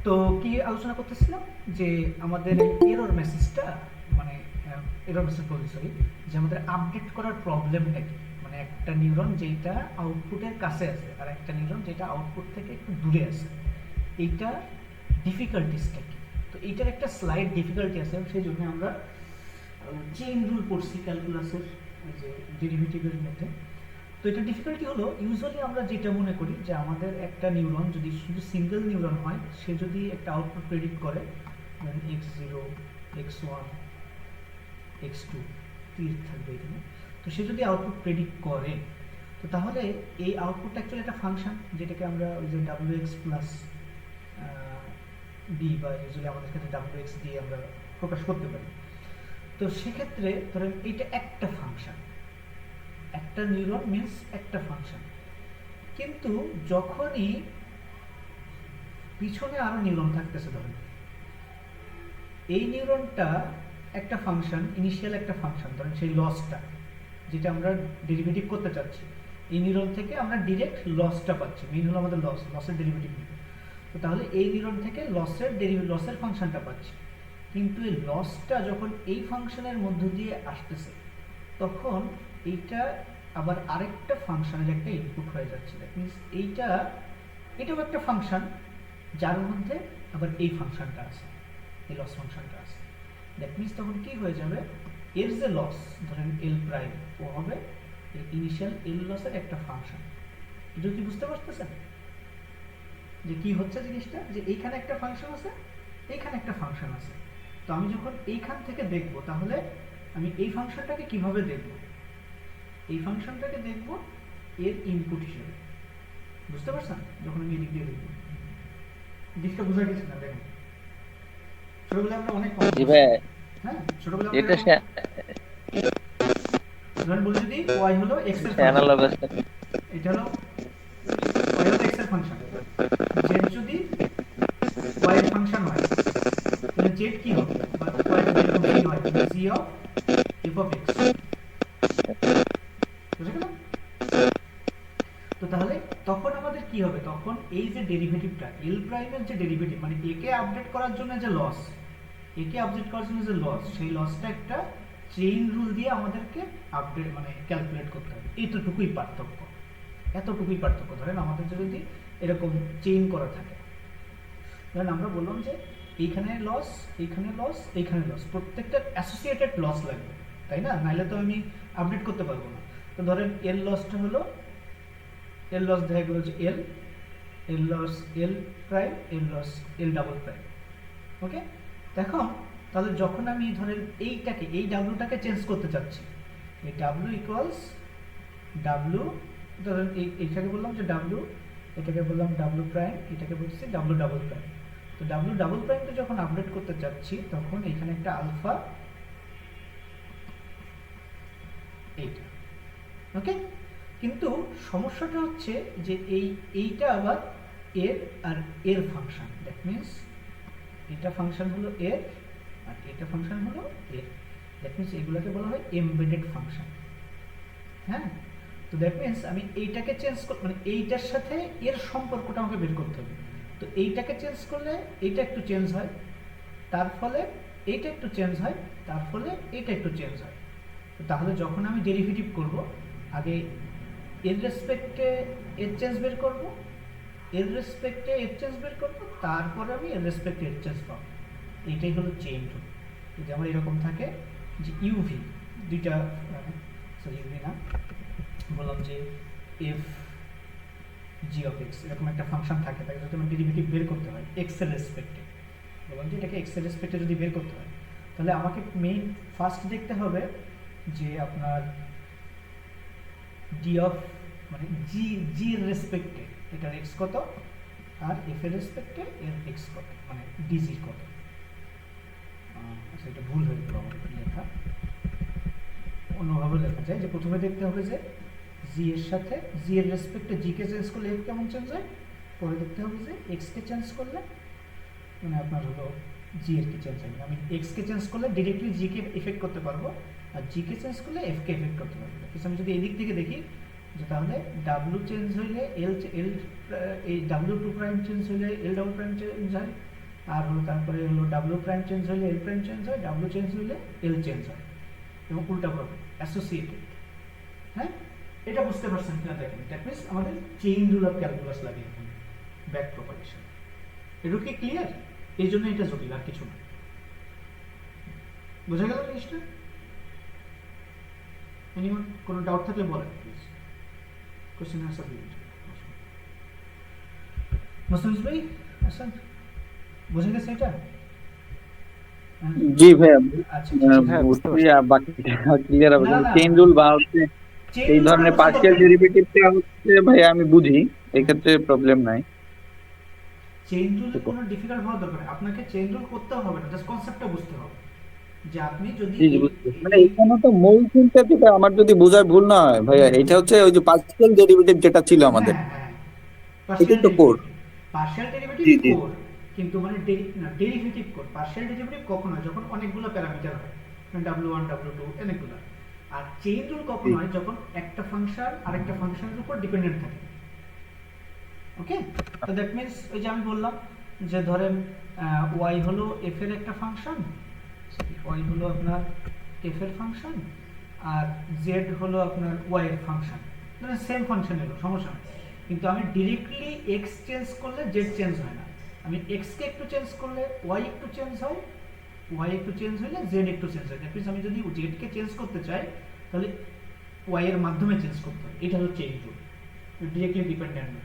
তো কি আলোচনা করতেছিলাম যে আমাদের এরর মেসেজটা মানে এরর মেসেজ বলি সরি, যে আমাদের আপডেট করার প্রবলেমটা কি, মানে একটা নিউরন যেটা আউটপুটের কাছে আছে আর একটা নিউরন যেটা আউটপুট থেকে একটু দূরে আছে, এইটা ডিফিকাল্টিসটা কি। তো এইটার একটা স্লাইড ডিফিকাল্টি আছে, সেই জন্য আমরা চেইন রুল পড়ছি ক্যালকুলাসের যে ডেরিভেটিভের মধ্যে। তো এটা ডিফিকাল্টি হলো ইউজুয়ালি আমরা যেটা মনে করি যে আমাদের একটা নিউরন যদি শুধু সিঙ্গেল নিউরন হয়, সে যদি একটা আউটপুট প্রেডিক্ট করে ধরেন x0 x1 x2 তীর থাকবে এখানে, তো সে যদি আউটপুট প্রেডিক্ট করে তো তাহলে এই আউটপুটটা অ্যাকচুয়ালি একটা ফাংশন যেটাকে আমরা ওই যে wx প্লাস বি বা ইউজুয়ালি আমাদের ক্ষেত্রে wx দিয়ে আমরা প্রকাশ করতে পারি। তো সেক্ষেত্রে ধরেন এইটা একটা ফাংশন, একটা নিউরন মিন্স একটা ফাংশন, কিন্তু যখনই পিছনে আরো নিউরন থাকতেছে, ধরেন এই নিউরনটা একটা ফাংশন, ইনিশিয়াল একটা ফাংশন, ধরেন সেই লসটা যেটা আমরা ডেরিভেটিভ করতে চাচ্ছি, এই নিউরন থেকে আমরা ডিরেক্ট লসটা পাচ্ছি, মেইন হলো আমাদের লসের ডেরিভেটিভ নিতে। তো তাহলে এই নিউরন থেকে লসের ফাংশনটা পাচ্ছি, কিন্তু এই লসটা যখন এই ফাংশনের মধ্য দিয়ে আসতেছে তখন এইটা আবার আরেকটা ফাংশনের একটা ইনপুট হয়ে যাচ্ছে। দ্যাট মিনস এটাও একটা ফাংশন যার মধ্যে আবার এই ফাংশনটা আছে, এই লস ফাংশনটা আছে। দ্যাট মিনস তখন কি হয়ে যাবে, এর যে লস ধরেন এল প্রাইম, ও হবে এই ইনিশিয়াল এল লসের একটা ফাংশন। এটা কি বুঝতে পারতেছেন যে কি হচ্ছে জিনিসটা, যে এইখানে একটা ফাংশন আছে, এইখানে একটা ফাংশন আছে। তো আমি যখন এইখান থেকে দেখব তাহলে আমি এই ফাংশনটাকে কিভাবে দেখব, এই ফাংশনটাকে দেখব এর ইনপুট হিসেবে। বুঝতে পারছেন যখন আমি এদিক দিয়ে দেখব, দিকটা বোঝা গেছে না? দেখুন ছোটবেলায় আমরা অনেক কম জি করছি। ভাই, হ্যাঁ ছোটবেলায় আমরা এটা এরকম ধরেন বলি যদি y হলো x এর ফাংশন, অ্যানালগাস। এটা হলো y হলো x এর ফাংশন, z যদি y এর ফাংশন হয় তাহলে z কি হবে, বা y যদি এরকম কি হয়, g of f of x। বুঝে গেল? তো তাহলে তখন আমাদের কি হবে, তখন এই যে ডেরিভেটিভটা এল প্রাইমের যে ডেরিভেটিভ, মানে একে আপডেট করার জন্য যে লস, একে আপডেট করার জন্য যে লস, সেই লসটা একটা চেইন রুল দিয়ে আমাদেরকে আপডেট মানে ক্যালকুলেট করতে হবে। এতটুকুই পার্থক্য, এতটুকুই পার্থক্য। ধরেন আমাদের যদি এরকম চেইন করা থাকে, ধরেন আমরা বললাম যে এইখানে লস, এইখানে লস, এইখানে লস, প্রত্যেকটা অ্যাসোসিয়েটেড লস লাগবে, তাই না? নাইলে তো আমি আপডেট করতে পারবো না। তো ধরেন এল লসটা হলো, এল লস দেখা গেল যে এল লস এল প্রাইম, এল লস এল ডাবল প্রাইম। ওকে, এখন তাহলে যখন আমি ধরেন এইটাকে এই ডাব্লুটাকে চেঞ্জ করতে চাচ্ছি, এই ডাব্লু ইকুয়ালস ডাব্লু, ধরেন এইটাকে বললাম যে ডাব্লু, এটাকে বললাম ডাব্লু প্রাইম, এটাকে বলছি ডাব্লু ডাবল প্রাইম। তো ডাব্লু ডাবল প্রাইমটা যখন আপডেট করতে চাচ্ছি তখন এখানে একটা আলফা, এইটা। ওকে, কিন্তু সমস্যাটা হচ্ছে যে এইটা আবার এর আর এর ফাংশন। দ্যাট মিনস এটা ফাংশন হলো এর আর এটা ফাংশন হলো এর। দ্যাট মিনস এগুলোকে বলা হয় এমবেডেড ফাংশন। হ্যাঁ, তো দ্যাট মিনস আমি এইটাকে চেঞ্জ মানে এইটার সাথে এর সম্পর্কটা আমাকে বের করতে হবে। তো এইটাকে চেঞ্জ করলে এইটা একটু চেঞ্জ হয়, তার ফলে এইটা একটু চেঞ্জ হয়, তার ফলে এইটা একটু চেঞ্জ হয়। তাহলে যখন আমি ডেরিভেটিভ করব, আগে এর রেসপেক্টে এর চেঞ্জ বের করব, এর রেসপেক্টে এর চেঞ্জ বের করব, তারপরে আমি এর রেসপেক্টে এর চেঞ্জ পাবো। এইটাই হলো চেইন রুল। যদি আমার এরকম থাকে যে ইউভি দুইটা, সরি ইউভি না, বললাম যে এফ জি অফ এক্স, এরকম একটা ফাংশন থাকে, তাকে যদি আমার ডেরিভেটিভ বের করতে হয় এক্স এর রেসপেক্টে, বললাম যে এটাকে এক্স এর রেসপেক্টে যদি বের করতে হয় তাহলে আমাকে মেইন ফার্স্ট দেখতে হবে যে আপনার ডি অফ মানে জি এর রেসপেক্টে এটার এক্স কত, আর এফ এর রেসপেক্টে এর এক্স কত, মানে ডিজি কত। আচ্ছা এটা ভুল হয়ে গেল আমার লেখা, অন্যভাবে লেখা যায় যে প্রথমে দেখতে হবে যে জি এর সাথে জি এর রেসপেক্টে জি কে চেঞ্জ করলে এফ কেমন চেঞ্জ হয়, পরে দেখতে হবে যে এক্স কে চেঞ্জ করলে মানে আপনার হলো জি এর কি চেঞ্জ হবে। আমি এক্স কে চেঞ্জ করলে ডিরেক্টলি জি কে এফেক্ট করতে পারবো, আর জি কে চেঞ্জ করলে এফ কে এফেক্ট করতে পারবো। কিন্তু আমি যদি এদিক থেকে দেখি যে তাহলে ডাব্লু চেঞ্জ হইলে এল এল এই ডাব্লু টু প্রাইম চেঞ্জ হইলে এল ডাবল প্রাইম চেঞ্জ হয়, আর হলো তারপরে হলো ডাব্লু প্রাইম চেঞ্জ হইলে এল প্রাইম চেঞ্জ হয়, ডাব্লু চেঞ্জ হইলে এল চেঞ্জ হয়, এবং উল্টাভাবে অ্যাসোসিয়েটেড। হ্যাঁ, এটা বুঝতে পারছেন কিনা দেখেন। দ্যাট মিনস আমাদের চেইন রুল অফ ক্যালকুলাস লাগে এখানে, ব্যাক প্রপাগেশন। এটা কি ক্লিয়ার? এই জন্য এটা জটিল, আর কিছু না। বোঝা গেল জিনিসটা? এনিওয়ান কোনো ডাউট থাকলে বলেন প্লিজ, কোশ্চেন আনসার দিন। মুস্তাফিজ ভাই আসেন, বোঝা গেছে এটা? জি ভাইয়া, আচ্ছা বুঝছি। বাকিটা ক্লিয়ার হবে, না কিন্তু না, চেইন রুল বা হচ্ছে চেইন এই রুল ধরনের বুঝতে পার্শিয়াল হবে। ডেরিভেটিভটা হচ্ছে ভাইয়া আমি বুঝি, এক্ষেত্রে প্রবলেম নাই। চেইন রুলে কোনো ডিফিকাল্ট হওয়ার দরকার নেই, আপনাকে চেইন রুল করতে হবে না, জাস্ট কনসেপ্টটা বুঝতে হবে যে আপনি যদি জি জি, বুঝতে পারছি। মানে এখানে তো মূল চিন্তা যেটা, আমার যদি বোঝার ভুল না হয় ভাইয়া, এটা হচ্ছে ওই যে পার্শিয়াল ডেরিভেটিভ যেটা ছিল আমাদের, হ্যাঁ হ্যাঁ, এটাই পার্শিয়াল তো কোর। ডেরিভেটিভ, পার্শিয়াল ডেরিভেটিভ জি জি কোর, কিন্তু মানে ডেরিভেটিভ কোর। পার্শিয়াল ডেরিভেটিভ কখন হয়? যখন অনেকগুলো প্যারামিটার হয়, W1 W2 অনেকগুলো। আর চেইন রুল কখন জি হয়? যখন একটা ফাংশন আরেকটা ফাংশনের উপর ডিপেন্ডেন্ট থাকে। ওকে, তো দ্যাট মিন্স ওই যে আমি বললাম যে ধরেন y হলো f এর একটা ফাংশন, y হলো আপনার f এর ফাংশন, আর z হলো আপনার y এর ফাংশন। মানে সেম ফাংশন এলো, সমস্যা নেই, কিন্তু আমি ডিরেক্টলি x চেঞ্জ করলে z চেঞ্জ হয় না। আমি x কে একটু চেঞ্জ করলে y একটু চেঞ্জ হয়, y একটু চেঞ্জ হলে z একটু চেঞ্জ হয়। দ্যাট মিন্স আমি যদি z কে চেঞ্জ করতে চাই তাহলে y এর মাধ্যমে চেঞ্জ করতে হয়। এটা হচ্ছে চেইন রুল, ডিরেক্টলি ডিপেন্ডেন্ট না।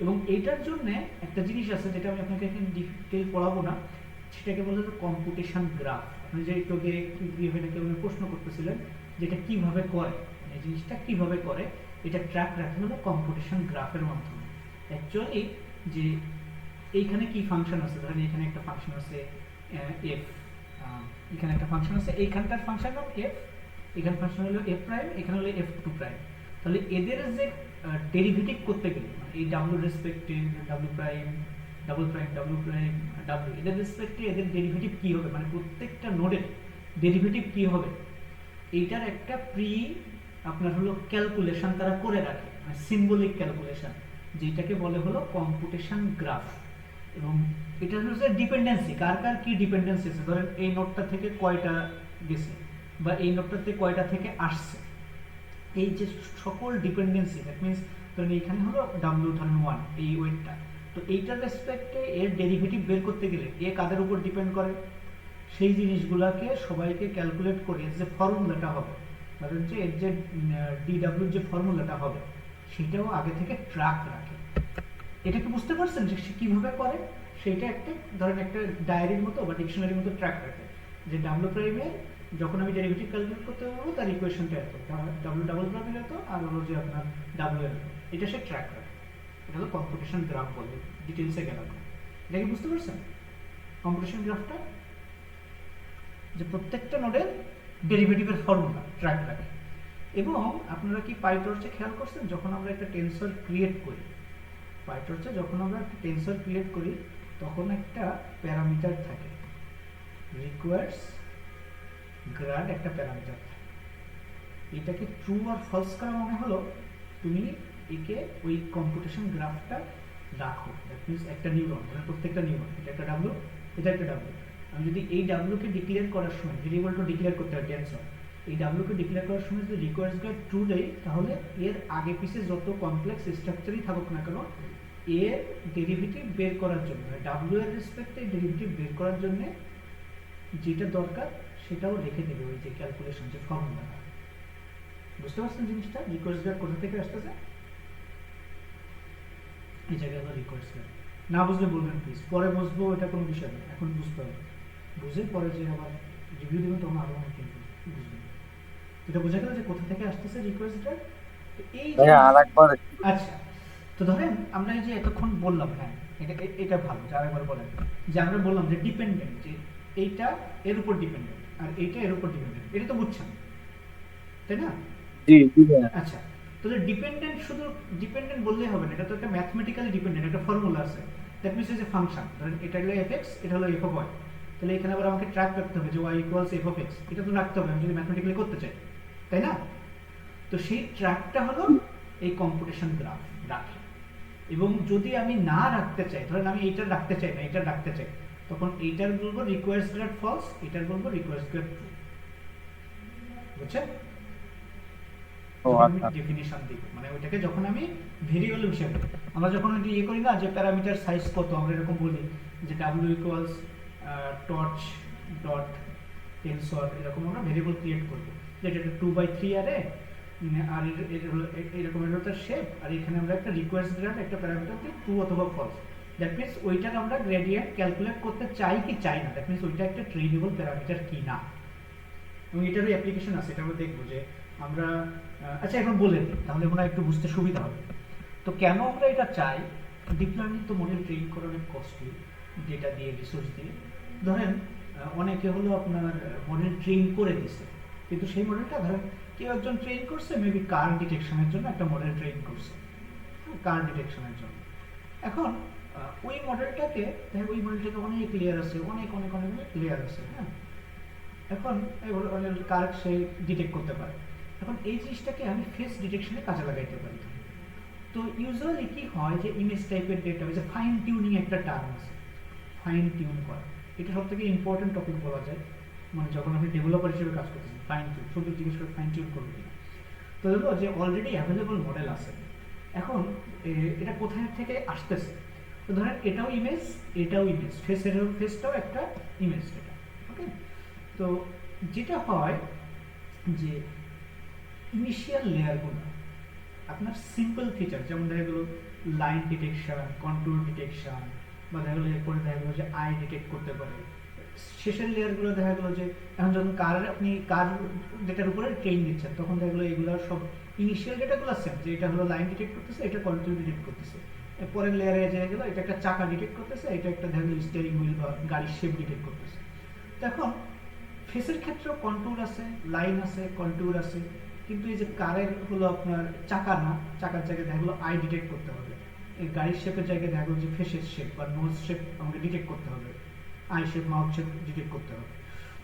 এবং এইটার জন্য একটা জিনিস আছে যেটা আমি আপনাকে এখানে ডিটেইল পড়াবো না, সেটাকে বলে কম্পিউটেশন গ্রাফ। আপনি যে একটু আগে নাকি উনি প্রশ্ন করতেছিলেন যেটা কিভাবে করে, এই জিনিসটা কিভাবে করে, এটা ট্র্যাক রাখা হলো কম্পিউটেশন গ্রাফের মাধ্যমে। অ্যাকচুয়ালি যে এইখানে কি ফাংশন আছে, ধরেন এখানে একটা ফাংশন আছে এফ, এখানে একটা ফাংশন আছে, এইখানকার ফাংশন নাম এফ, এখানে ফাংশন হলো এফ প্রাইম, এখানে হলো এফ টু প্রাইম। তাহলে এদের যে ডেরিভেটিভ করতে গেলে মানে এই ডাব্লু রেসপেক্টে W prime, double prime, W prime, W, এদের রেসপেক্টে এদের ডেরিভেটিভ কি হবে, মানে প্রত্যেকটা নোডের ডেরিভেটিভ কি হবে, এইটার একটা প্রি আপনার হলো ক্যালকুলেশন তারা করে রাখে, মানে সিম্বলিক ক্যালকুলেশন, যেটাকে বলে হলো কম্পিউটেশন গ্রাফ। এবং এটা হচ্ছে ডিপেন্ডেন্সি, কার কার কি ডিপেন্ডেন্সি আছে, ধরেন এই নোডটা থেকে কয়টা গেছে বা এই নোডটাতে কয়টা থেকে আসছে, এই যে সকল ডিপেন্ডেন্সি, দ্যাট মিন্স ধরেন এইখানে হলো ডাব্লিউ ধরেন 1 এই ওয়েটটা, তো এইটার রেসপেক্টে এর ডেরিভেটিভ বের করতে গেলে এ কাদের উপর ডিপেন্ড করে, সেই জিনিসগুলোকে সবাইকে ক্যালকুলেট করে যে ফর্মুলাটা হবে, ধরেন যে এর যে ডিডব্লিউ যে ফর্মুলাটা হবে সেটাও আগে থেকে ট্র্যাক রাখে। এটা কি বুঝতে পারছেন যে সে কিভাবে করে? সেটা একটা ধরেন একটা ডায়েরির মতো বা ডিকশনারির মতো ট্র্যাক রাখে, যে ডাব্লিউ প্রাইমের যখন আমি ডেরিভেটিভ ক্যালকুলেট করতে পারবো তার ইকুয়েশনটা এত, ডাব্লিউ ডাবল প্রাইমের এত, আর হলো যে আপনার ডাব্লিউ এর এত, এটা সে ট্র্যাক রাখে। এটা হলো কম্পিউটেশন গ্রাফ বলে, ডিটেলসে গেলাম না। এটা কি বুঝতে পারছেন কম্পিউটেশন গ্রাফটা? যে প্রত্যেকটা নোডের ডেরিভেটিভের ফর্মুলা ট্র্যাক রাখে। এবং আপনারা কি পাইটর্চে খেয়াল করছেন, যখন আমরা একটা টেনসর ক্রিয়েট করি, পাইটর্চে যখন আমরা একটা টেনসর ক্রিয়েট করি তখন একটা প্যারামিটার থাকে, রিকোয়ার্স গ্রাড একটা প্যারামিটার থাকে। এটাকে ট্রু আর ফলস করা মানে হলো তুমি একে ওই কম্পিউটেশন গ্রাফটা রাখো। দ্যাট মিনস একটা নিউরন, প্রত্যেকটা নিউরন, এটা একটা ডাব্লু, এটা একটা ডাব্লু। আমি যদি এই ডাব্লুকে ডিক্লেয়ার করার সময় ভেরিয়েবলটা ডিক্লেয়ার করতে হয় টেনসর, এই ডাব্লুকে ডিক্লেয়ার করার সময় যদি রিকোয়ার্স গ্রাড ট্রু দেয় তাহলে এর আগে পিছে যত কমপ্লেক্স স্ট্রাকচারই থাকুক না কেন এর ডেরিভেটিভ বের করার জন্য, ডাব্লু এর রেসপেক্টে ডেরিভেটিভ বের করার জন্য যেটা দরকার সেটাও রেখে দেবে ওই যে ক্যালকুলেশন যে ফর্মুলাটা। বুঝতে পারছেন জিনিসটা? রিকোয়ার্স গ্রাড কোথা থেকে আসতেছে? এই জায়গায় হলো রিকোয়ার্স গ্রাড। না বুঝলে বলবেন প্লিজ, পরে বুঝবো, এটা কোনো বিষয় না, এখন বুঝতে হবে। বুঝে পরে যে আবার রিভিউ দেবেন তখন আরো অনেক কিন্তু বুঝবেন। এটা বোঝা গেল যে কোথা থেকে আসতেছে রিকোয়েস্ট গ্রাড। এই যে আরেকবার। আচ্ছা, তো ধরেন আমরা এই যে এতক্ষণ বললাম, হ্যাঁ এটা এটা ভালো যে আরেকবার বলেন, যে আমরা বললাম যে ডিপেন্ডেন্ট, যে এইটা এর উপর ডিপেন্ডেন্ট আর এইটা এর উপর ডিপেন্ডেন্ট, এটা তো বুঝছেন তাই না? জি জি ভাইয়া। আচ্ছা, তাহলে ডিপেন্ডেন্ট শুধু ডিপেন্ডেন্ট বললেই হবে না, এটা তো একটা ম্যাথমেটিক্যালি ডিপেন্ডেন্ট, একটা ফর্মুলা আছে। দ্যাট মিনস যে ফাংশন, ধরেন এটা হলো এফএক্স, এটা হলো এফ অফ ওয়াই, তাহলে এখানে আবার আমাকে ট্র্যাক রাখতে হবে যে y equals f of x, এটা তো রাখতে হবে আমি যদি ম্যাথমেটিক্যালি করতে চাই, তাই না? তো সেই ট্র্যাকটা হলো এই কম্পিটিশন গ্রাফ রাখি। এবং যদি আমি না রাখতে চাই, ধরেন আমি এইটা রাখতে চাই না, এটা রাখতে চাই, তখন এইটার বলবো রিকোয়ার্স গ্রেড ফলস, এটার বলবো রিকোয়ার্স গ্রেড ট্রু। বুঝছেন? ও যখন আমি আচ্ছা। ডেফিনিশন দিব, মানে ওইটাকে যখন আমি ভেরিয়েবল হিসেবে, আমরা যখন ওই ইয়ে করি না যে প্যারামিটার সাইজ কত, আমরা এরকম বলি যে W equals torch dot tensor, এরকম আমরা ভেরিয়েবল ক্রিয়েট করবো, যেটা একটা 2/3 আরে আর এরকম হলো তার শেপ, আর এখানে আমরা একটা রিকোয়েস্ট গ্রেড একটা প্যারামিটার দিই ট্রু অথবা ফলস। দ্যাট মিনস ওইটার আমরা গ্রেডিয়েন্ট ক্যালকুলেট করতে চাই কি চাই না, দ্যাট মিনস ওইটা একটা ট্রেনেবল প্যারামিটার কি না। এবং এটারও অ্যাপ্লিকেশন আছে, এটা আমরা দেখবো যে আমরা আচ্ছা এখন বলে দিই, তাহলে মনে হয় একটু বুঝতে সুবিধা হবে। তো কেন আমরা এটা চাই? ডিপ লার্নিং তো মডেল ট্রেন করা অনেক কস্টলি, ডেটা দিয়ে রিসোর্স দিয়ে। ধরেন অনেকে হলো আপনার মডেল ট্রেন করে দিছে, কিন্তু সেই মডেলটা ধরেন কেউ একজন ট্রেন করছে মেবি কার ডিটেকশনের জন্য একটা মডেল ট্রেন করছে, কার ডিটেকশনের জন্য। এখন ওই মডেলটাকে দেখো, ওই মডেলটাকে অনেক লেয়ার আছে, অনেক অনেক অনেক অনেক লেয়ার আছে, হ্যাঁ। এখন কার সে ডিটেক্ট করতে পারে। এখন এই জিনিসটাকে আমি ফেস ডিটেকশনে কাজে লাগাইতে পারি। তো ইউজুয়ালি কি হয় যে ইমেজ টাইপের ডেটা, যে ফাইন টিউনিং একটা টার্ম আছে, ফাইন টিউন করা, এটা সব থেকে ইম্পর্টেন্ট টপিক বলা যায়। মানে যখন আপনি ডেভেলপার হিসেবে কাজ করতেছেন, ফাইন টিউন, শুধু জিজ্ঞেস করে ফাইন টিউন করবে কিনা। তো হলো যে অলরেডি অ্যাভেলেবল মডেল আছে, এখন এটা কোথায় থেকে আসতেছে। তো ধরেন এটাও ইমেজ, এটাও ইমেজ, ফেসটাও একটা ইমেজ ডেটা, ওকে। তো যেটা হয় যে ইনিশিয়াল লেয়ারগুলো আপনার সিম্পল ফিচার, যেমন দেখা গেলো লাইন ডিটেকশন, কন্ট্রোল ডিটেকশন, বা দেখা গেলো এরপরে দেখা গেলো যে আই ডিটেক্ট করতে পারে। শেষের লেয়ারগুলো দেখা গেলো যে এখন যখন আপনি কার ডেটার উপরে ট্রেন দিচ্ছেন, তখন দেখা গেলো এগুলো সব ইনিশিয়াল ডেটাগুলো সেম, যে এটা হলো লাইন ডিটেক্ট করতেছে, এটা কন্ট্রোল ডিটেক্ট করতেছে। পরের লেয়ারে দেখা গেলো এটা একটা চাকা ডিটেক্ট করতেছে, এটা একটা দেখা গেলো স্টিয়ারিং হুইল বা গাড়ির শেপ ডিটেক্ট করতেছে। এখন ফেসের ক্ষেত্রেও কন্ট্যুর আছে, লাইন আছে, কন্ট্যুর আছে, কিন্তু এই যে কারের হলো আপনার চাকা না, চাকার জায়গায় দেখা গেলো আই ডিটেক্ট করতে হবে, এই গাড়ির শেপের জায়গায় দেখা গেলো যে ফেসের শেপ বা নোজ শেপ আমাকে ডিটেক্ট করতে হবে, I shape mouth shape detect করতে হবে।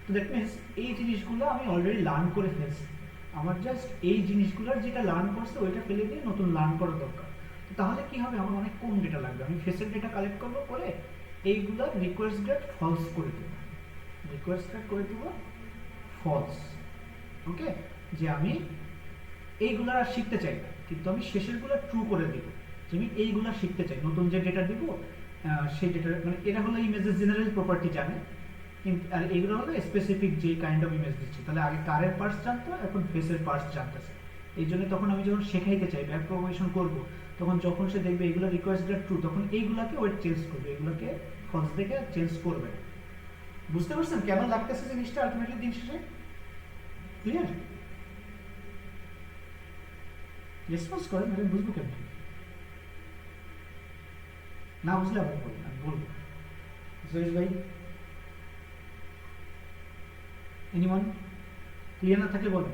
তো দ্যাট মিনস এই জিনিসগুলো আমি অলরেডি লার্ন করে ফেলছি, আমার জাস্ট এই জিনিসগুলোর যেটা লার্ন করছে ওইটা ফেলে দিয়ে নতুন লার্ন করা দরকার। তো তাহলে কি হবে, আমার অনেক কম ডেটা লাগবে, আমি ফেসের ডেটা কালেক্ট করবো, করে এইগুলোর রিকোয়েস্ট গ্রেড ফলস করে দেবো, রিকোয়েস্ট গ্রেড করে দেবো ফলস, ওকে। যে আমি এইগুলো আর শিখতে চাই না, কিন্তু আমি শেষেরগুলো ট্রু করে দিব, যে আমি এইগুলো শিখতে চাই, নতুন যে ডেটা দিব সেই ডেটা, মানে এরা হলো ইমেজের জেনারেল প্রপার্টি জানে, কিন্তু আর এগুলো হলো স্পেসিফিক যে কাইন্ড অফ ইমেজ দিচ্ছে। তাহলে আগে কারের পার্টস জানতো, এখন ফেসের পার্টস জানতেছে। এই জন্য তখন আমি যখন শেখাইতে চাই, ব্যাক প্রোগ্রামেশন করবো, তখন যখন সে দেখবে এগুলো রিকোয়েস্ট গ্রেড ট্রু, তখন এইগুলোকে ওয়েট চেঞ্জ করবে, এগুলোকে ফলস দেখে চেঞ্জ করবে। বুঝতে পারছেন কেন লাগতেছে জিনিসটা আলটিমেটলি দিন শেষে? ক্লিয়ার? রেসপন্স করেন, আমি বুঝবো কেন? না বুঝলে আবার বলুন, আমি বলবো। সুরেশ ভাই, এনিওয়ান ক্লিয়ার না থাকলে বলেন।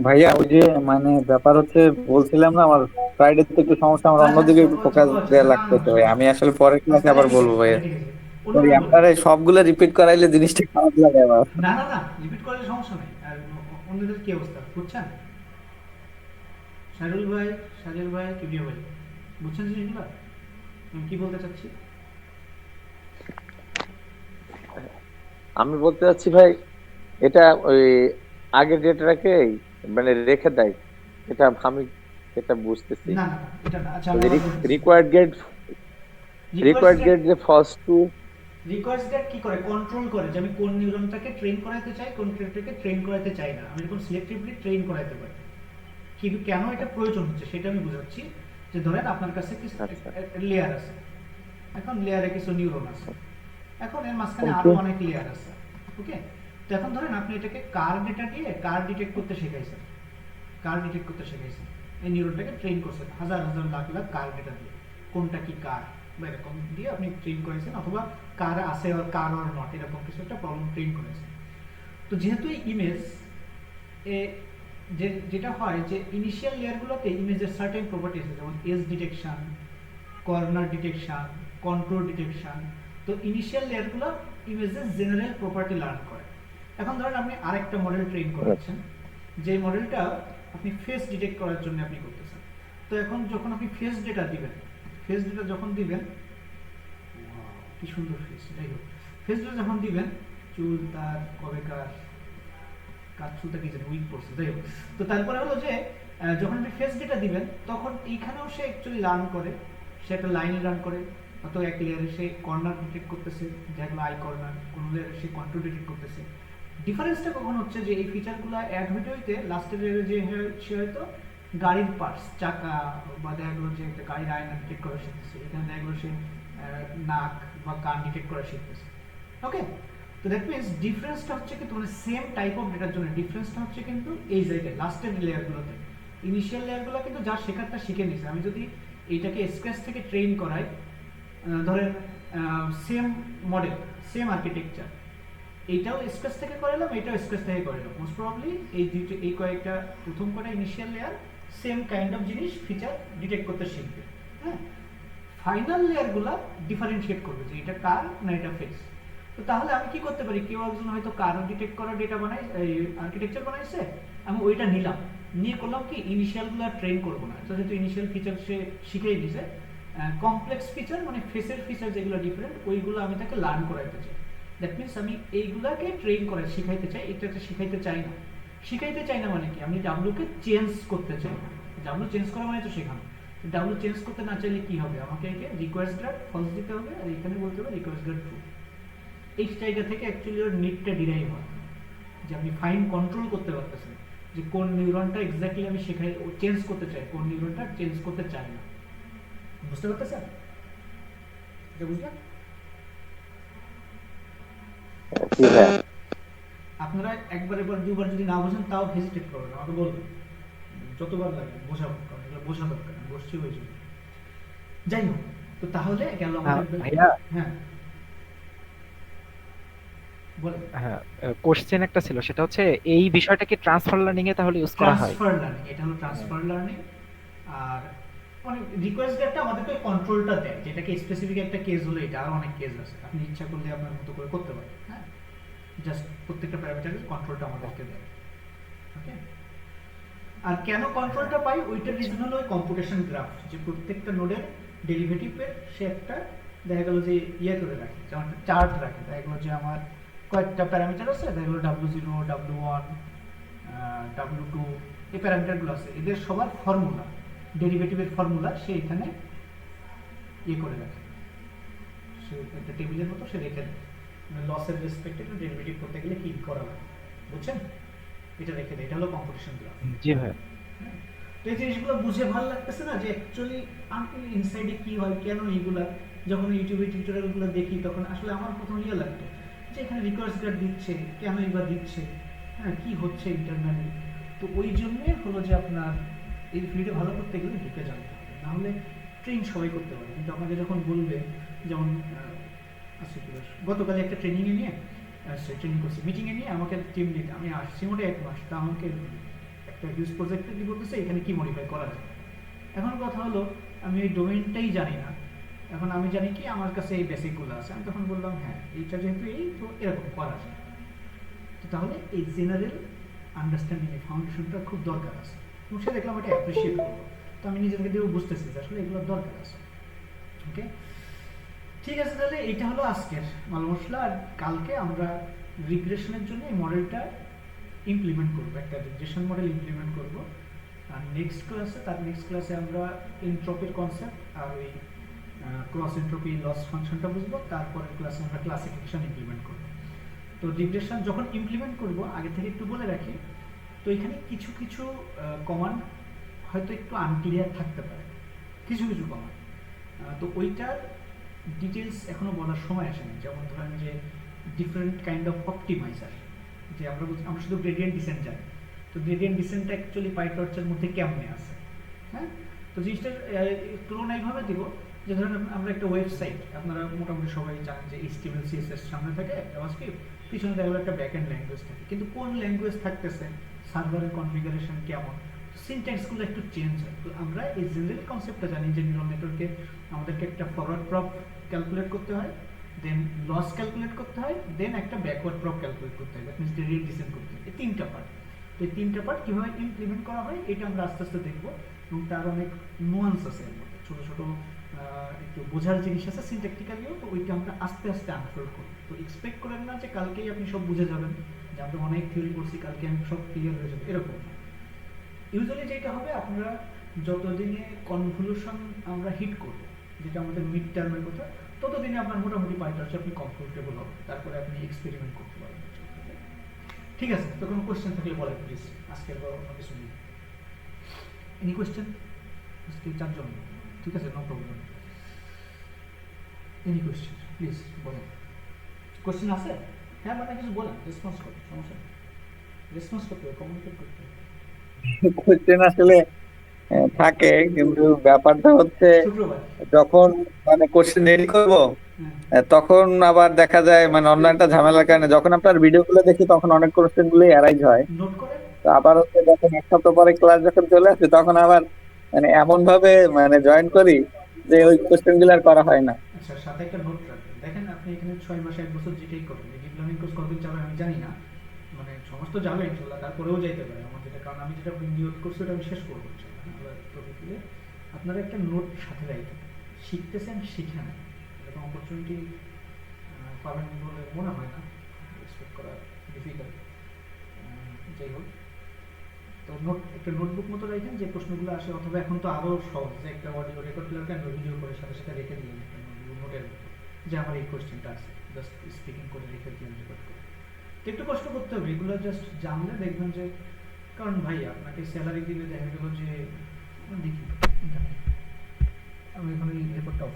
ভাইয়া ওই যে মানে ব্যাপার হচ্ছে, বলছিলাম না আমার ফ্রাইডে তো একটু সমস্যা, আমার আচ্ছা অন্যদিকে একটু ফোকাস আচ্ছা, দেওয়া না না লাগতেছে ভাই। আমি আসলে পরের ক্লাসে তাহলে আবার ঠিক বলবো আছে, ভাইয়া। তাহলে ঠিক আছে, সরি, অন্যভাবে বলুন। আপনারা সবগুলো রিপিট করাইলে জিনিসটা খারাপ লাগে আবার। না না না, রিপিট করলে সমস্যা নেই। আর অন্যদের কি অবস্থা বুঝছেন? শাহরুল ভাই, সাজেল ভাই, কিবিয়া ভাই, বুঝছেন জিনিসগুলো আমি কি বলতে চাচ্ছি? আমি বলতে চাচ্ছি ভাই, এটা ওই আগের ডেটাটাকে মানে রেখে দেয়, এটা আমি এটা বুঝতেছি। না না না, এটা না। আচ্ছা আমি আবার বলতেছি। রিকোয়ার্ড গেট, রিকোয়ার্ড গেট যে ফার্স্ট টু, রিকোয়েস্ট গেট কি করে, কন্ট্রোল করে যে আমি কোন নিউরনটাকে ট্রেন করাতে চাই, কোন নিউরনটাকে ট্রেন করাতে চাই না, আমি এরকম সিলেক্টিভলি ট্রেন করাতে পারি। কিন্তু কেন এটা প্রয়োজন হচ্ছে সেটা আমি বুঝাচ্ছি। যে ধরেন আপনার কাছে কিছু আচ্ছা লেয়ার আছে, এখন লেয়ারে কিছু নিউরন আছে, এখন এর মাঝখানে ওকে আরো অনেক লেয়ার আছে, ওকে। তো এখন ধরেন আপনি এটাকে কার ডেটা দিয়ে কার ডিটেক্ট করতে শেখাইছেন, কার ডিটেক্ট করতে শেখাইছেন, এই নিউরনটাকে ট্রেন করছেন হাজার হাজার লাখ লাখ কার ডেটা দিয়ে, কোনটা কি কার বা এরকম দিয়ে আপনি ট্রেন করেছেন, অথবা কার আছে আর কার অর নট এরকম কিছু একটা প্রবলেম ট্রেন করেছেন। তো যেহেতু এই ইমেজ যেটা হয় যে ইনিশিয়াল লেয়ারগুলোতে ইমেজের সার্টেন প্রপার্টি আছে, যেমন age detection, corner detection, control detection. তো ইনিশিয়াল লেয়ারগুলো ইমেজের জেনারেল প্রপার্টি লার্ন করে। এখন ধরেন আপনি আরেকটা মডেল ট্রেন করাচ্ছেন, যে মডেলটা আপনি ফেস ডিটেক্ট করার জন্য আপনি করতেছেন। তো এখন যখন আপনি ফেস ডেটা দিবেন, ফেস ডেটা যখন দিবেন, কি সুন্দর ফেস, যাই হোক, ফেস ডেটা যখন দিবেন, চুল তার কবেকার কাজ চুলটা কি জানি উইক পড়ছে, যাই হোক। তো তারপরে হলো যে যখন আপনি ফেস ডেটা দিবেন তখন এইখানেও সে অ্যাকচুয়ালি লার্ন করে, সে একটা লাইন রান করে, অত এক লেয়ারে সে কর্নার ডিটেক্ট করতেছে, যেগুলো আই কর্নার, কোন লেয়ারে সে কন্ট্রোল ডিটেক্ট করতেছে। ডিফারেন্সটা কখন হচ্ছে যে এই ফিচারগুলো অ্যাড হইতে হইতে লাস্টের লেয়ারে যে সে হয়তো গাড়ির পার্টস, চাকা বা দেখা গেলো যে একটা গাড়ির আয়না ডিটেক্ট করা শিখতেছে, এখানে দেখা গেলো সে নাক বা কান ডিটেক্ট করা শিখতেছে। ওকে, তো দ্যাট মিনস ডিফারেন্সটা হচ্ছে কি তোমার সেম টাইপ অফ ডেটার জন্য ডিফারেন্সটা হচ্ছে কিন্তু এই জায়গায় লাস্টের লেয়ারগুলোতে। ইনিশিয়াল লেয়ারগুলো কিন্তু যা শেখার তা শিখে নিছে। আমি যদি এইটাকে স্ক্র্যাচ থেকে ট্রেন করাই, ধরেন সেম মডেল, সেম আর্কিটেকচার, এইটাও স্ক্র্যাচ থেকে করালাম, এটাও স্ক্র্যাচ থেকে করালাম, মোস্ট প্রবাবলি এই কয়েকটা প্রথম কটা initial layer same kind of জিনিস ফিচার ডিটেক্ট করতে শিখবে। হ্যাঁ, ফাইনাল লেয়ারগুলো ডিফারেন্সিয়েট করবে যে এটা কার না এটা ফেস। তো তাহলে আমি কি করতে পারি, কেউ একজন হয়তো কার ডিটেক্ট করা ডেটা বানাই, আর্কিটেকচার বানাইছে, আমি ওইটা নিলাম, নিয়ে করলাম কি ইনিশিয়ালগুলো ট্রেন করবো না। তো যেহেতু ইনিশিয়াল ফিচার সে শিখেই দিছে, কমপ্লেক্স ফিচার মানে ফেসের ফিচার যেগুলো ডিফারেন্ট ওইগুলো আমি তাকে লার্ন করাইতে চাই। দ্যাট মিনস আমি এইগুলাকে ট্রেন করে শিখাইতে চাই, এটাতে শিখাইতে চাই না। শিখাইতে চাই না মানে কি, আমি ডাব্লুকে চেঞ্জ করতে চাই না। ডাব্লু চেঞ্জ করা মানে তো শেখানো। ডাব্লু চেঞ্জ করতে না চাইলে কি হবে, আমাকে একে রিকোয়েস্ট গ্রাড ফলস দিতে হবে, আর এখানে বলতে হবে রিকোয়েস্ট গ্রাড ট্রু। এই জায়গা থেকে অ্যাকচুয়ালি ওর নিডটা ডিরাইভ হয়, যে আপনি ফাইন কন্ট্রোল করতে পারতেছেন যে কোন নিউরনটা এক্স্যাক্টলি আমি শেখাই চেঞ্জ করতে চাই, কোন নিউরনটা চেঞ্জ করতে চাই না। বুঝতে পারতেছেন? এটা বুঝলেন? জি ভাইয়া। আপনারা একবার এবার দুবার যদি না বোঝেন তাও হেজিটেট করবেন, আমাকে বলবেন, যতবার লাগে বোঝাবো, কারণ এগুলো বোঝা দরকার, আমি বসছি ওই জন্য। যাই হোক, তো তাহলে গেল আমাদের। ভাইয়া, হ্যাঁ বলেন। হ্যাঁ, কোশ্চেন একটা ছিল, সেটা হচ্ছে এই বিষয়টা কি ট্রান্সফার লার্নিং এ তাহলে ইউজ করা হয়? ট্রান্সফার লার্নিং, এটা হলো ট্রান্সফার লার্নিং। আর মানে রিকোয়েস্ট গেটটা আমাদেরকে কন্ট্রোলটা দেয়, যেটাকে স্পেসিফিক একটা কেস হলো, এটা আর অনেক কেস আছে, আপনি ইচ্ছা করলে আপনার মতো করে করতে পারেন। হ্যাঁ, জাস্ট প্রত্যেকটা প্যারামিটারের কন্ট্রোলটা আমাদেরকে দেয়। ওকে, আর কেন কন্ট্রোলটা পাই ওইটার রিজন হলো কম্পিউটেশন গ্রাফ, যে প্রত্যেকটা নোডের ডেরিভেটিভের সে একটা দেখা গেল যে ইয়ে করে রাখে, যেমন একটা চার্ট রাখে, দেখা গেলো যে আমার কয়েকটা প্যারামিটার আছে, দেখা গেলো W0, W1, W2, এই প্যারামিটারগুলো আছে, এদের সবার ফর্মুলা, ডেরিভেটিভের ফর্মুলা সে এখানে ইয়ে করে রাখে, সে একটা টেবিলের মতো সে রেখে দেয়, মানে লসের রেসপেক্টে ডেরিভেটিভ করতে গেলে কি করা লাগে, বুঝছেন? এটা রেখে দেয়, এটা হলো কম্পিউটেশন গ্রাফ। জি ভাই। তো এই জিনিসগুলো বুঝে ভালো লাগতেছে না, যে অ্যাকচুয়ালি আমি ইনসাইডে কি হয়, কেন এইগুলা, যখন ইউটিউবে টিউটোরিয়ালগুলো দেখি তখন আসলে আমার প্রথম ইয়ে লাগতো যে এখানে রিকোয়েস্ট গার্ড দিচ্ছে, কেন এবার দিচ্ছে, হ্যাঁ কি হচ্ছে ইন্টারনালি। তো ওই জন্যে হলো যে আপনার এই ফিল্ডে ভালো করতে গেলে ঢুকে জানতে হবে, নাহলে ট্রেন সবাই করতে পারে, কিন্তু আপনাকে যখন বলবে, যেমন আচ্ছা গতকালে একটা ট্রেনিংয়ে নিয়ে ট্রেনিং করছি, মিটিংয়ে নিয়ে আমাকে টিম লিড, আমি আসছি মোটে 1 মাস, তা আমাকে একটা হিউজ প্রজেক্টে কি বলতেছে এখানে কি মডিফাই করা যায়। এখন কথা হলো আমি এই ডোমেইনটাই জানি না, এখন আমি জানি কি আমার কাছে এই বেসিকগুলো আছে, আমি তখন বললাম হ্যাঁ এইটা যেহেতু এই, তো এরকম করা যায়। তো তাহলে এই জেনারেল আন্ডারস্ট্যান্ডিং এর ফাউন্ডেশনটা খুব দরকার আছে, এবং সে দেখলাম এটা অ্যাপ্রিসিয়েট করবো, তো আমি নিজে থেকে দিয়েও বুঝতেছি যে আসলে এগুলোর দরকার আছে। ওকে, ঠিক আছে, তাহলে এইটা হলো আজকের মাল মশলা। আর কালকে আমরা রিগ্রেশনের জন্য এই মডেলটা ইমপ্লিমেন্ট করবো, একটা রিগ্রেশন মডেল ইমপ্লিমেন্ট করবো। আর নেক্সট ক্লাসে আমরা এনট্রপির কনসেপ্ট আর ওই ক্রস এনট্রপি লস ফাংশনটা বুঝবো, তারপরের ক্লাসে আমরা ক্লাসিফিকেশন ইমপ্লিমেন্ট করবো। তো রিগ্রেশন যখন ইমপ্লিমেন্ট করব আগে থেকে একটু বলে রাখি, তো এখানে কিছু কিছু কমান্ড হয়তো একটু আনক্লিয়ার থাকতে পারে, কিছু কিছু কমান্ড, তো ওইটার ডিটেলস এখনো বলার সময় আসেনি। যেমন ধরেন যে ডিফারেন্ট কাইন্ড অফ অপটিমাইজার, যে আমরা শুধু গ্রেডিয়েন্ট ডিসেন্ট জানি, তো গ্রেডিয়েন্ট ডিসেন্টটা অ্যাকচুয়ালি পাইটর্চের মধ্যে কেমনে আছে। হ্যাঁ, তো জিনিসটা তুলনা এইভাবে দিব যে ধরেন আমরা একটা ওয়েবসাইট, আপনারা মোটামুটি সবাই জানেন যে HTML CSS সামনে থাকে, জাভাস্ক্রিপ্ট পিছনে দেখা একটা ব্যাকএন্ড ল্যাঙ্গুয়েজ থাকে, কিন্তু কোন ল্যাঙ্গুয়েজ থাকতেছে, সার্ভারের কনফিগারেশন কেমন, সিনট্যাক্সগুলো একটু চেঞ্জ হয়। তো আমরা এই জেনারেল কনসেপ্টটা জানি যে নিউরাল নেটওয়ার্কে আমাদেরকে একটা ফরওয়ার্ড প্রপ ক্যালকুলেট করতে হয়, দেন লস ক্যালকুলেট করতে হয়, দেন একটা ব্যাকওয়ার্ড প্রপ ক্যালকুলেট করতে হয়, দ্যাট মিনস গ্রেডিয়েন্ট ডিসেন্ট করতে হয়, এই 3টা পার্ট। তো এই তিনটা পার্ট কিভাবে ইমপ্লিমেন্ট করা হয় এটা আমরা আস্তে আস্তে দেখবো, এবং তার অনেক নুয়ান্স আছে এর মধ্যে, ছোট ছোট একটু বোঝার জিনিস আছে সিনট্যাকটিক্যালিও, তো ওইটা আমরা আস্তে আস্তে আনফোল্ড করব। তো এক্সপেক্ট করেন না যে কালকেই আপনি সব বুঝে যাবেন, যে আমরা অনেক থিওরি করছি কালকে আমি সব ক্লিয়ার হয়ে যাবে, এরকম না। ইউজুয়ালি যেটা হবে, আপনারা যতদিনে কনভলিউশন আমরা হিট করব, যেটা আমাদের মিড টার্মের কথা, ততদিনে আপনার মোটামুটি পার্ট আছে আপনি কমফোর্টেবল হবে, তারপরে আপনি এক্সপেরিমেন্ট করতে পারবেন। ঠিক আছে, তো কোনো কোয়েশ্চেন থাকলে বলেন প্লিজ, আজকের পর অন্য কিছু নেই। Any question? আজকে 4 জন, ঠিক আছে, no problem. Any question please বলেন। কোয়েশ্চেন আছে? হ্যাঁ, মানে কিছু বলেন, রেসপন্স করুন, সমস্যা নেই। রেসপন্স করতে হবে, কমিউনিকেট করতে হবে। কোশ্চেন আসলে থাকে, কিন্তু ব্যাপারটা হচ্ছে শুক্রবার। যখন মানে কোশ্চেন রেডি করব, হ্যাঁ, তখন আবার দেখা যায় মানে অন্য একটা ঝামেলার কারণে যখন আপনার ভিডিও গুলো দেখি তখন অনেক কোশ্চেন গুলোই অ্যারাইজ হয়। নোট করেন। তো আবার হচ্ছে যখন এক সপ্তাহ পরে ক্লাস যখন চলে আসে তখন আবার মানে এমন ভাবে মানে জয়েন করি যে ওই কোশ্চেন গুলো আর করা হয় না। আচ্ছা, সাথে একটা নোট রাখবেন। দেখেন, আপনি এখানে 6 মাস 1 বছর যেটাই করেন, এই ডিপ লার্নিং কোর্স কতদিন যাবে আমি জানি না, মানে সমস্ত যাবে ইনশাল্লাহ, তারপরেও যাইতে পারে আমার যেটা, কারণ আমি যেটা ইন্ডিওট করছি ওটা আমি শেষ করবো ইনশাল্লাহ। আল্লাহ তৌফিক দিলে আপনারা একটা নোট সাথে রাখবেন, শিখতেছেন শিখে নেন, এরকম অপরচুনিটি পাবেন বলে মনে হয় না, এক্সপেক্ট করা ডিফিকাল্ট। যাই হোক, তো নোট, একটা নোটবুক মতো রাখেন, যে প্রশ্নগুলো আসে, অথবা এখন তো আরও সহজ, যে একটা অডিও রেকর্ড প্লেয়ারকে আমি ভিডিও করে সাথে সাথে রেখে দিলেন একটা নোটের মতো, যে আমার এই কোয়েশ্চেনটা আছে, জাস্ট স্পিকিং করে রেখে দিলেন রেকর্ড করে। তো একটু কষ্ট করতে হবে, এগুলো জাস্ট জানলে দেখবেন যে, কারণ ভাই আপনাকে স্যালারি দিলে দেখা গেল যে, দেখি আমি এখন এই রেকর্ডটা অফ